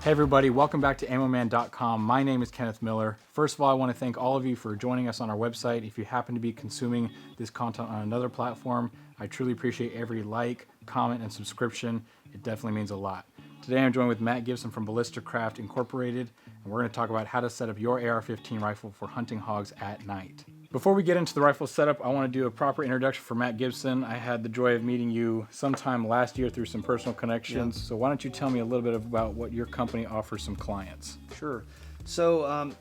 Hey everybody, welcome back to ammoman.com. My name is Kenneth Miller. First of all, I want to thank all of you for joining us on our website. If you happen to be consuming this content on another platform, I truly appreciate every like, comment, and subscription. It definitely means a lot. Today I'm joined with Matt Gibson from Ballistercraft Incorporated, and we're going to talk about how to set up your AR-15 rifle for hunting hogs at night. Before we get into the rifle setup, I want to do a proper introduction for Matt Gibson. I had the joy of meeting you sometime last year through some personal connections. So why don't you tell me a little bit about what your company offers some clients? Sure. So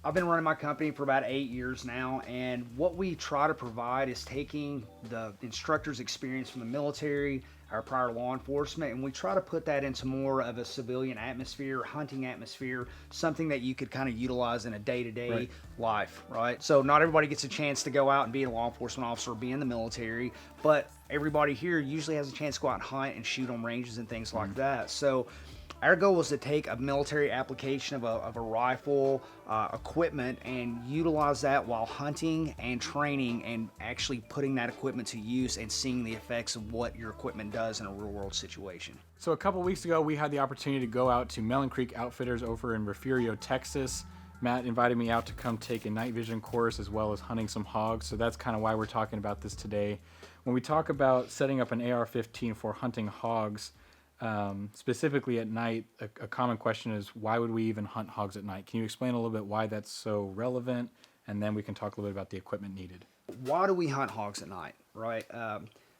I've been running my company for about 8 years now, and what we try to provide is taking the instructor's experience from the military, our prior law enforcement, and we try to put that into more of a civilian atmosphere, hunting atmosphere, something that you could kind of utilize in a day-to-day life, right? So not everybody gets a chance to go out and be a law enforcement officer or be in the military, but everybody here usually has a chance to go out and hunt and shoot on ranges and things like that. So our goal was to take a military application of a rifle, equipment, and utilize that while hunting and training and actually putting that equipment to use and seeing the effects of what your equipment does in a real world situation. So a couple weeks ago, we had the opportunity to go out to Melon Creek Outfitters over in Refugio, Texas. Matt invited me out to come take a night vision course as well as hunting some hogs. So that's kind of why we're talking about this today. When we talk about setting up an AR-15 for hunting hogs, specifically at night, a common question is, why would we even hunt hogs at night? Can you explain a little bit why that's so relevant? And then we can talk a little bit about the equipment needed. Why do we hunt hogs at night, right?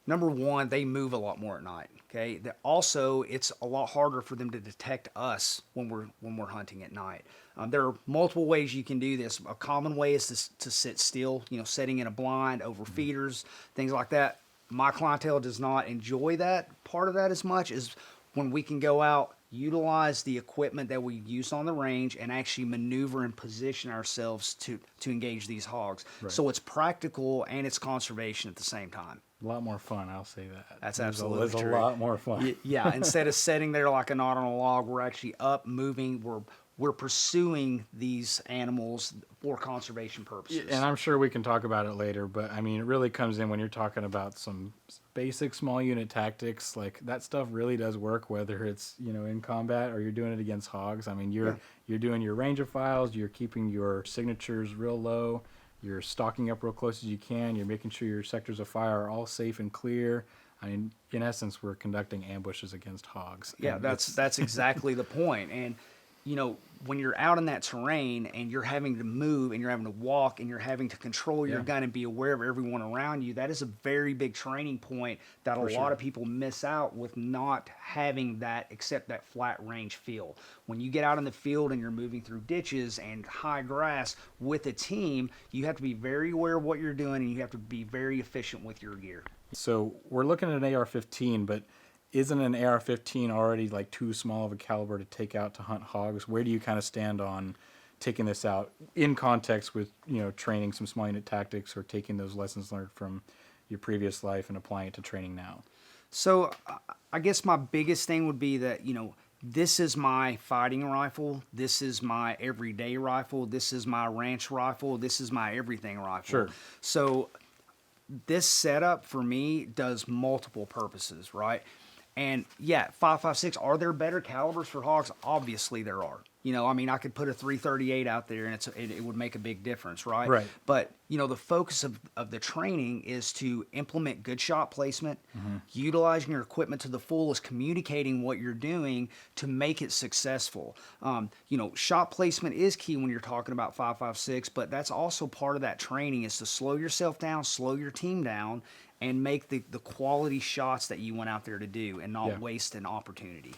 Number one, they move a lot more at night. Okay. Also, it's a lot harder for them to detect us when we're hunting at night. There are multiple ways you can do this. A common way is to sit still, setting in a blind over feeders, things like that. My clientele does not enjoy that part of that as much as when we can go out, utilize the equipment that we use on the range, and actually maneuver and position ourselves to engage these hogs. Right. So it's practical and it's conservation at the same time. A lot more fun, I'll say that. That's absolutely true. It's a lot more fun. Yeah, instead of sitting there like a knot on a log, we're actually up, moving, we're pursuing these animals for conservation purposes. And I'm sure we can talk about it later, but I mean, it really comes in when you're talking about some basic small unit tactics. Like, that stuff really does work, whether it's, in combat or you're doing it against hogs. I mean, you're doing your range of files, you're keeping your signatures real low, you're stalking up real close as you can, you're making sure your sectors of fire are all safe and clear. I mean, in essence, we're conducting ambushes against hogs. Yeah, that's exactly the point. And when you're out in that terrain and you're having to move and you're having to walk and you're having to control your gun and be aware of everyone around you, that is a very big training point that a lot of people miss out with not having that, except that flat range feel. When you get out in the field and you're moving through ditches and high grass with a team, you have to be very aware of what you're doing and you have to be very efficient with your gear. So we're looking at an AR-15, but isn't an AR-15 already like too small of a caliber to take out to hunt hogs? Where do you kind of stand on taking this out in context with, training some small unit tactics or taking those lessons learned from your previous life and applying it to training now? So I guess my biggest thing would be that, this is my fighting rifle. This is my everyday rifle. This is my ranch rifle. This is my everything rifle. Sure. So this setup for me does multiple purposes, right? And yeah, 5.56, are there better calibers for hogs? Obviously there are. I could put a 338 out there and it would make a big difference, right? Right. But, the focus of the training is to implement good shot placement, utilizing your equipment to the fullest, communicating what you're doing to make it successful. Shot placement is key when you're talking about 5.56, but that's also part of that training is to slow yourself down, slow your team down, and make the quality shots that you went out there to do and not waste an opportunity.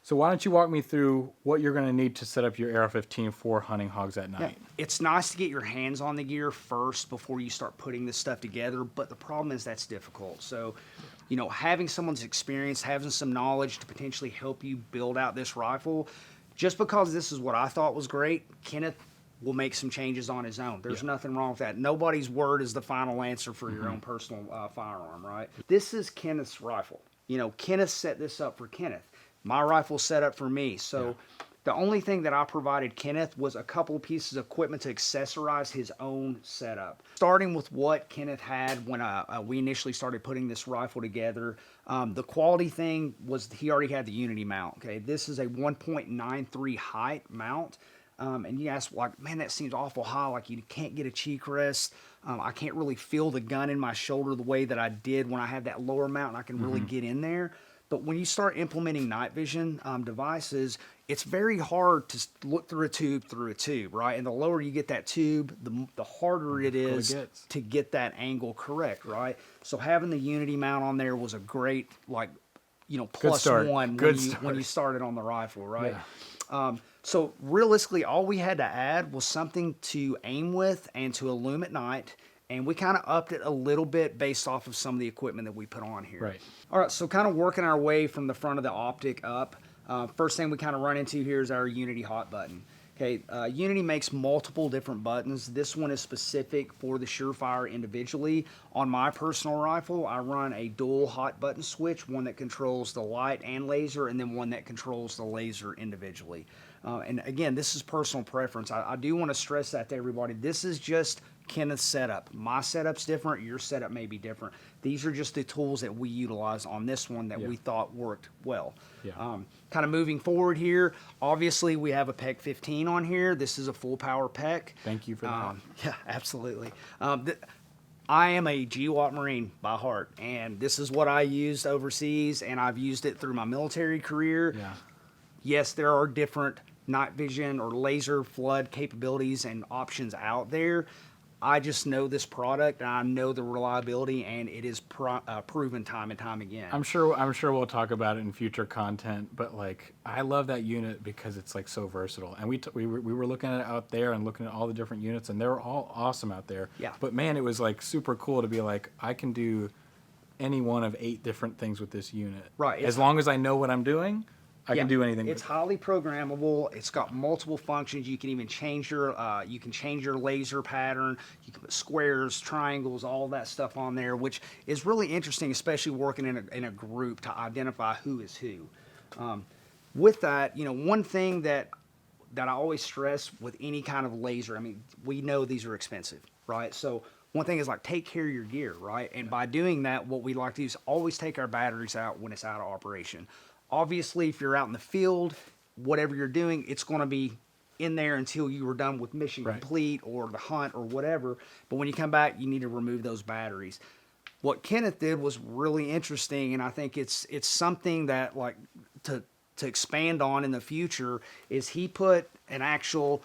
So why don't you walk me through what you're going to need to set up your AR-15 for hunting hogs at night? Yeah. It's nice to get your hands on the gear first before you start putting this stuff together, but the problem is that's difficult. So, having someone's experience, having some knowledge to potentially help you build out this rifle, just because this is what I thought was great, Kenneth will make some changes on his own. There's nothing wrong with that. Nobody's word is the final answer for your own personal firearm, right? This is Kenneth's rifle. Kenneth set this up for Kenneth. My rifle's set up for me. So The only thing that I provided Kenneth was a couple of pieces of equipment to accessorize his own setup. Starting with what Kenneth had when we initially started putting this rifle together, the quality thing was he already had the Unity mount. Okay, this is a 1.93 height mount. And you ask, like, man, that seems awful high. Like, you can't get a cheek rest. I can't really feel the gun in my shoulder the way that I did when I had that lower mount, and I can really get in there. But when you start implementing night vision devices, it's very hard to look through a tube, right? And the lower you get that tube, the harder it is to get that angle correct, right? So having the Unity mount on there was a great, like, plus one when you started on the rifle, right? Yeah. So realistically, all we had to add was something to aim with and to illume at night. And we kind of upped it a little bit based off of some of the equipment that we put on here. Right. All right, so kind of working our way from the front of the Optic up. First thing we kind of run into here is our Unity hot button. Okay, Unity makes multiple different buttons. This one is specific for the Surefire individually. On my personal rifle, I run a dual hot button switch, one that controls the light and laser, and then one that controls the laser individually. And again, this is personal preference. I do want to stress that to everybody. This is just Kenneth's setup. My setup's different. Your setup may be different. These are just the tools that we utilize on this one that we thought worked well. Yeah. Kind of moving forward here, obviously we have a PEC 15 on here. This is a full power PEC. Thank you for that. Yeah, absolutely. I am a GWAT Marine by heart, and this is what I used overseas, and I've used it through my military career. Yeah. Yes, there are different night vision or laser flood capabilities and options out there. I just know this product, and I know the reliability, and it is proven time and time again. I'm sure we'll talk about it in future content, but like I love that unit because it's like so versatile. And we were looking at it out there and looking at all the different units, and they were all awesome out there. Yeah. But man, it was like super cool to be like, I can do any one of 8 different things with this unit. Right. As long as I know what I'm doing, I can do anything. It's highly programmable. It's got multiple functions. You can even change your laser pattern. You can put squares, triangles, all that stuff on there, which is really interesting, especially working in a group to identify who is who. With that, one thing that I always stress with any kind of laser, I mean, we know these are expensive, right? So one thing is like take care of your gear, right? And by doing that, what we like to do is always take our batteries out when it's out of operation. Obviously, if you're out in the field, whatever you're doing, it's going to be in there until you were done with mission complete or the hunt or whatever. But when you come back, you need to remove those batteries. What Kenneth did was really interesting, and I think it's something that like to expand on in the future is he put an actual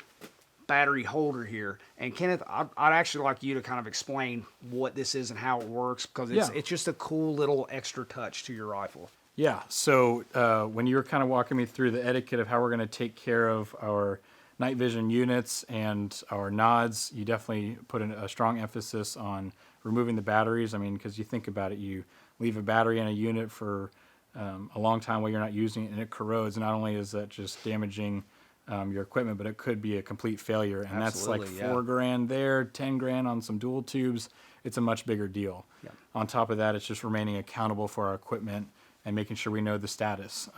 battery holder here. And Kenneth, I'd actually like you to kind of explain what this is and how it works, because it's just a cool little extra touch to your rifle. Yeah, so when you were kind of walking me through the etiquette of how we're going to take care of our night vision units and our nods, you definitely put a strong emphasis on removing the batteries. I mean, because you think about it, you leave a battery in a unit for a long time while you're not using it, and it corrodes. Not only is that just damaging your equipment, but it could be a complete failure. And that's like $4,000 there, $10,000 on some dual tubes. It's a much bigger deal. Yeah. On top of that, it's just remaining accountable for our equipment and making sure we know the status.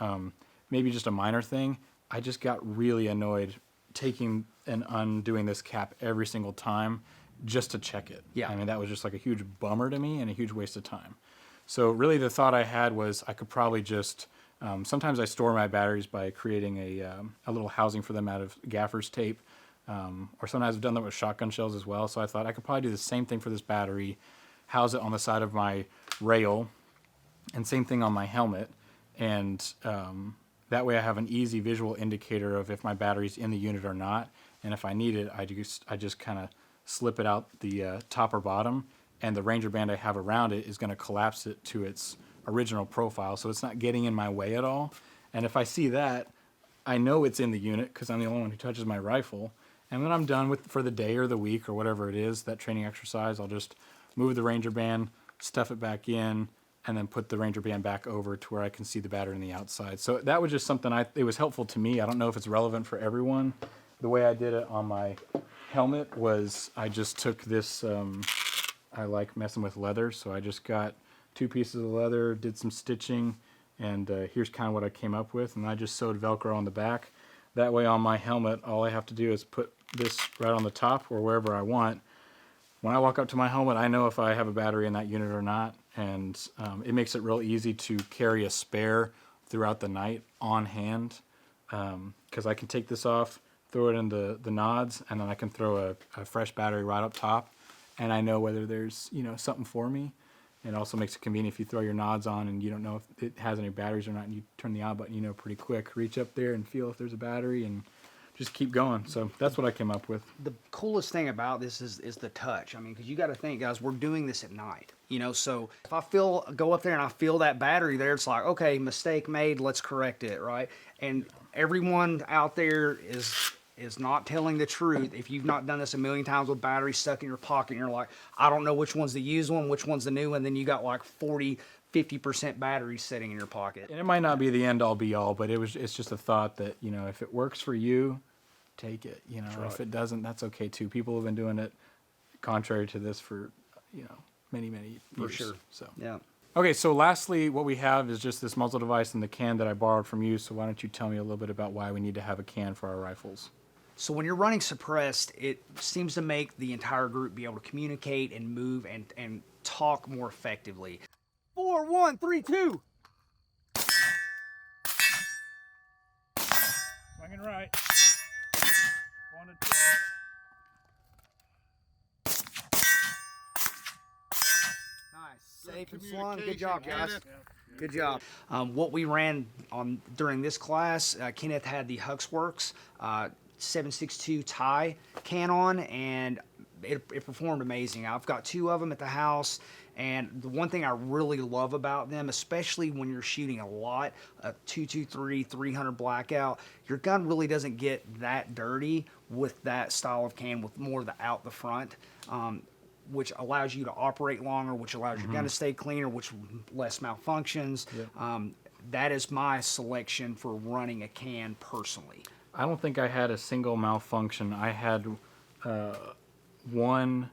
Maybe just a minor thing. I just got really annoyed taking and undoing this cap every single time just to check it. Yeah. I mean, that was just like a huge bummer to me and a huge waste of time. So really the thought I had was I could probably just, sometimes I store my batteries by creating a little housing for them out of gaffer's tape. Or sometimes I've done that with shotgun shells as well. So I thought I could probably do the same thing for this battery, house it on the side of my rail, and same thing on my helmet, and that way I have an easy visual indicator of if my battery's in the unit or not, and if I need it, I just kind of slip it out the top or bottom, and the Ranger band I have around it is going to collapse it to its original profile, so it's not getting in my way at all. And if I see that, I know it's in the unit because I'm the only one who touches my rifle, and when I'm done for the day or the week or whatever it is, that training exercise, I'll just move the Ranger band, stuff it back in, and then put the Ranger band back over to where I can see the battery on the outside. So that was just something it was helpful to me. I don't know if it's relevant for everyone. The way I did it on my helmet was I just took this, I like messing with leather, so I just got 2 pieces of leather, did some stitching, and here's kind of what I came up with. And I just sewed Velcro on the back. That way on my helmet, all I have to do is put this right on the top or wherever I want. When I walk up to my helmet, I know if I have a battery in that unit or not, and it makes it real easy to carry a spare throughout the night on hand, because I can take this off, throw it in the nods, and then I can throw a fresh battery right up top, and I know whether there's something for me. It also makes it convenient if you throw your nods on and you don't know if it has any batteries or not, and you turn the on button, pretty quick. Reach up there and feel if there's a battery and just keep going. So that's what I came up with. The coolest thing about this is the touch. I mean, because you got to think, guys, we're doing this at night, so if I go up there and I feel that battery there, it's like, okay, mistake made, let's correct it, right? And everyone out there is not telling the truth. If you've not done this a million times with batteries stuck in your pocket and you're like, I don't know which one's the used one, which one's the new one, then you got like 50% batteries sitting in your pocket. And it might not be the end all be all, but it's just a thought that, if it works for you, take it. Right. If it doesn't, that's okay too. People have been doing it contrary to this for, many, many years. For sure. So Yeah. Okay, so lastly, what we have is just this muzzle device and the can that I borrowed from you. So why don't you tell me a little bit about why we need to have a can for our rifles? So when you're running suppressed, it seems to make the entire group be able to communicate and move and talk more effectively. 4, 1, 3, 2. Swinging right. 1 to 2. Nice. Safe and slung. Good job, guys. Good job. What we ran on during this class, Kenneth had the Hogs 7.62 tie can on, and it performed amazing. I've got 2 of them at the house, and the one thing I really love about them, especially when you're shooting a lot, a 223, 300 blackout, your gun really doesn't get that dirty with that style of can, with more of the out the front. Which allows you to operate longer, which allows your gun to stay cleaner, which less malfunctions. Yep. That is my selection for running a can personally. I don't think I had a single malfunction. I had one,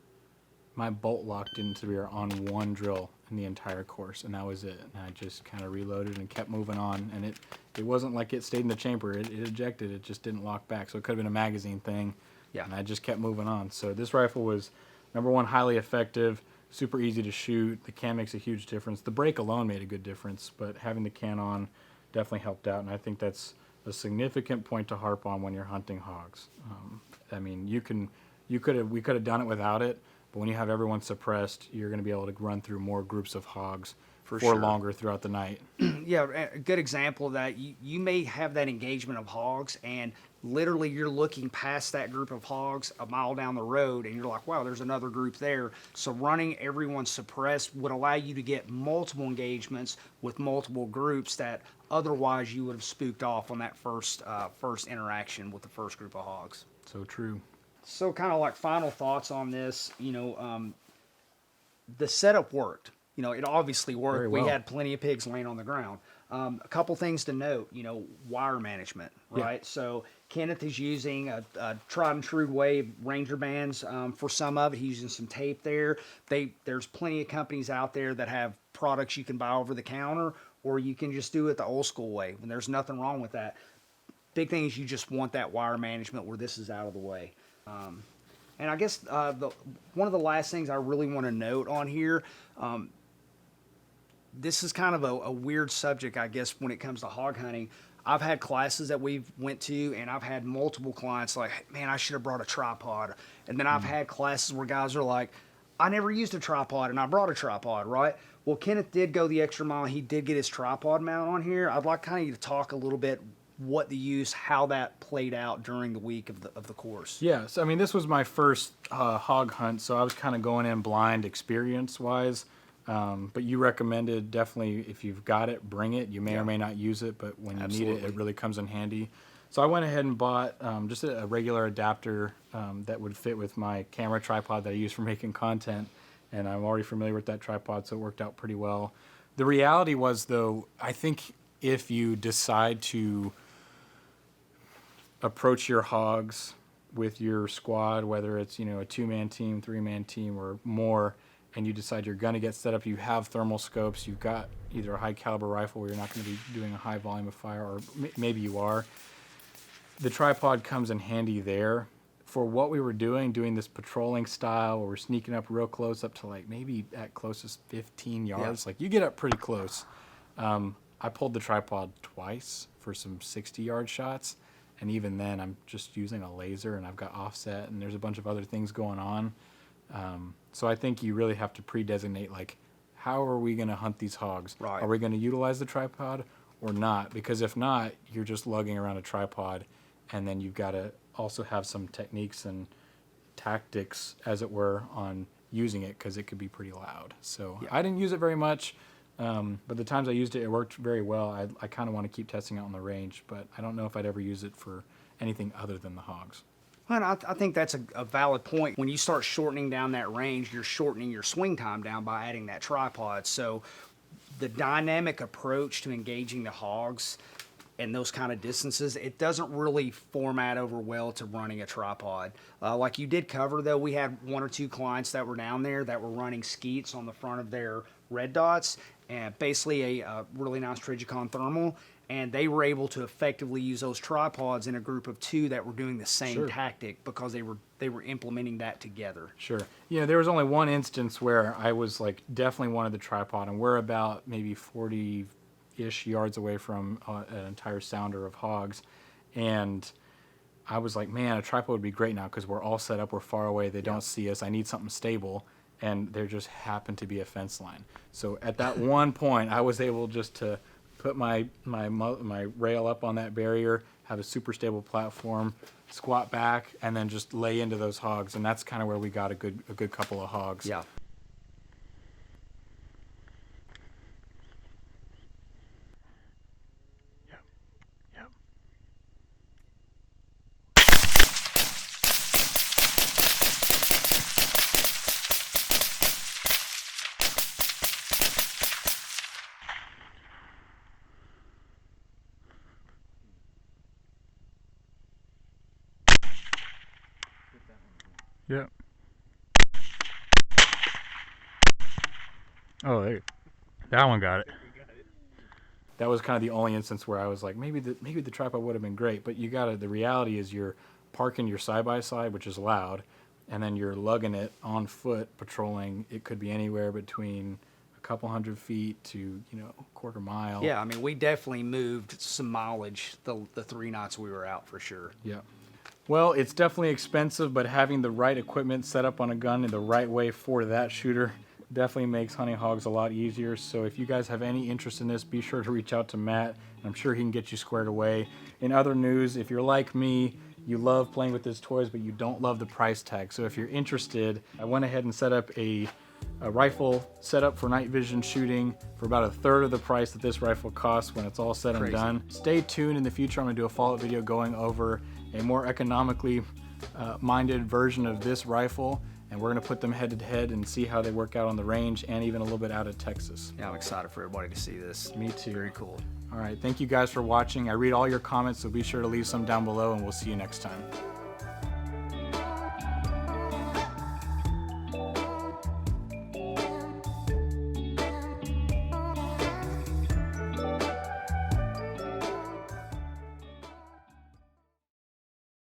my bolt locked into the rear on one drill in the entire course, and that was it. And I just kind of reloaded and kept moving on, and it wasn't like it stayed in the chamber. It ejected. It just didn't lock back, so it could have been a magazine thing. Yeah. And I just kept moving on. So this rifle was, number one, highly effective, super easy to shoot. The can makes a huge difference. The brake alone made a good difference, but having the can on definitely helped out, and I think that's a significant point to harp on when you're hunting hogs. I mean, we could have done it without it, but when you have everyone suppressed, you're going to be able to run through more groups of hogs for sure. longer throughout the night. Yeah, a good example of that, you may have that engagement of hogs, and literally you're looking past that group of hogs a mile down the road, and you're like, wow, there's another group there. So running everyone suppressed would allow you to get multiple engagements with multiple groups that otherwise you would have spooked off on that first interaction with the first group of hogs. So true. So kind of like final thoughts on this, the setup worked. It obviously worked. Very well. We had plenty of pigs laying on the ground. A couple things to note, wire management, right? Yeah. So Kenneth is using a tried and true way, Ranger bands for some of it. He's using some tape there. There's plenty of companies out there that have products you can buy over the counter, or you can just do it the old school way. And there's nothing wrong with that. Big thing is you just want that wire management where this is out of the way. And I guess one of the last things I really want to note on here, this is kind of a weird subject, I guess, when it comes to hog hunting. I've had classes that we've went to, and I've had multiple clients like, man, I should have brought a tripod. And then I've had classes where guys are like, I never used a tripod, and I brought a tripod, right? Well, Kenneth did go the extra mile. He did get his tripod mount on here. I'd like kind of you to talk a little bit what the use, how that played out during the week of the course. Yes, I mean, this was my first hog hunt, so I was kind of going in blind experience-wise. But you recommended definitely, if you've got it, bring it. You may or may not use it, but when you need it, it really comes in handy. So I went ahead and bought just a regular adapter that would fit with my camera tripod that I use for making content, and I'm already familiar with that tripod, so it worked out pretty well. The reality was, though, I think if you decide to approach your hogs with your squad, whether it's a 2-man team, 3-man team, or more, and you decide you're going to get set up, you have thermal scopes, you've got either a high caliber rifle where you're not going to be doing a high volume of fire, or maybe you are. the tripod comes in handy there. For what we were doing this patrolling style where we're sneaking up real close up to like maybe at closest 15 yards, like you get up pretty close. I pulled the tripod twice for some 60-yard shots, and even then I'm just using a laser and I've got offset and there's a bunch of other things going on. So I think you really have to pre-designate, like, how are we going to hunt these hogs? Right. Are we going to utilize the tripod or not? Because if not, you're just lugging around a tripod, and then you've got to also have some techniques and tactics, as it were, on using it, because it could be pretty loud. So I didn't use it very much, but the times I used it, it worked very well. I kind of want to keep testing it on the range, but I don't know if I'd ever use it for anything other than the hogs. Well, I think that's a valid point. When you start shortening down that range, you're shortening your swing time down by adding that tripod. So the dynamic approach to engaging the hogs and those kind of distances, it doesn't really format over well to running a tripod. Like you did cover, though, we had 1 or 2 clients that were down there that were running skeets on the front of their red dots, and basically a really nice Trigicon thermal, and they were able to effectively use those tripods in a group of 2 that were doing the same tactic, because they were implementing that together. Sure. Yeah, there was only one instance where I was like definitely wanted the tripod, and we're about maybe 40-ish yards away from an entire sounder of hogs, and I was like, man, a tripod would be great now because we're all set up, we're far away, they don't see us, I need something stable, and there just happened to be a fence line. So at that one point, I was able just to put my rail up on that barrier, have a super stable platform, squat back, and then just lay into those hogs, and that's kind of where we got a good couple of hogs. Yeah. Yeah. Oh, there. That one got it. That was kind of the only instance where I was like, maybe the tripod would have been great, but the reality is you're parking your side-by-side, which is loud, and then you're lugging it on foot, patrolling. It could be anywhere between a couple hundred feet to, a quarter mile. Yeah, I mean, we definitely moved some mileage the 3 nights we were out, for sure. Yeah. Well, it's definitely expensive, but having the right equipment set up on a gun in the right way for that shooter definitely makes hunting hogs a lot easier. So if you guys have any interest in this, be sure to reach out to Matt. I'm sure he can get you squared away. In other news, if you're like me, you love playing with his toys, but you don't love the price tag. So if you're interested, I went ahead and set up a rifle setup for night vision shooting for about 1/3 of the price that this rifle costs when it's all said and done. Stay tuned. In the future, I'm going to do a follow-up video going over a more economically minded version of this rifle, and we're going to put them head to head and see how they work out on the range, and even a little bit out of Texas. Yeah, I'm excited for everybody to see this. Me too. Very cool. All right, thank you guys for watching. I read all your comments, so be sure to leave some down below, and we'll see you next time.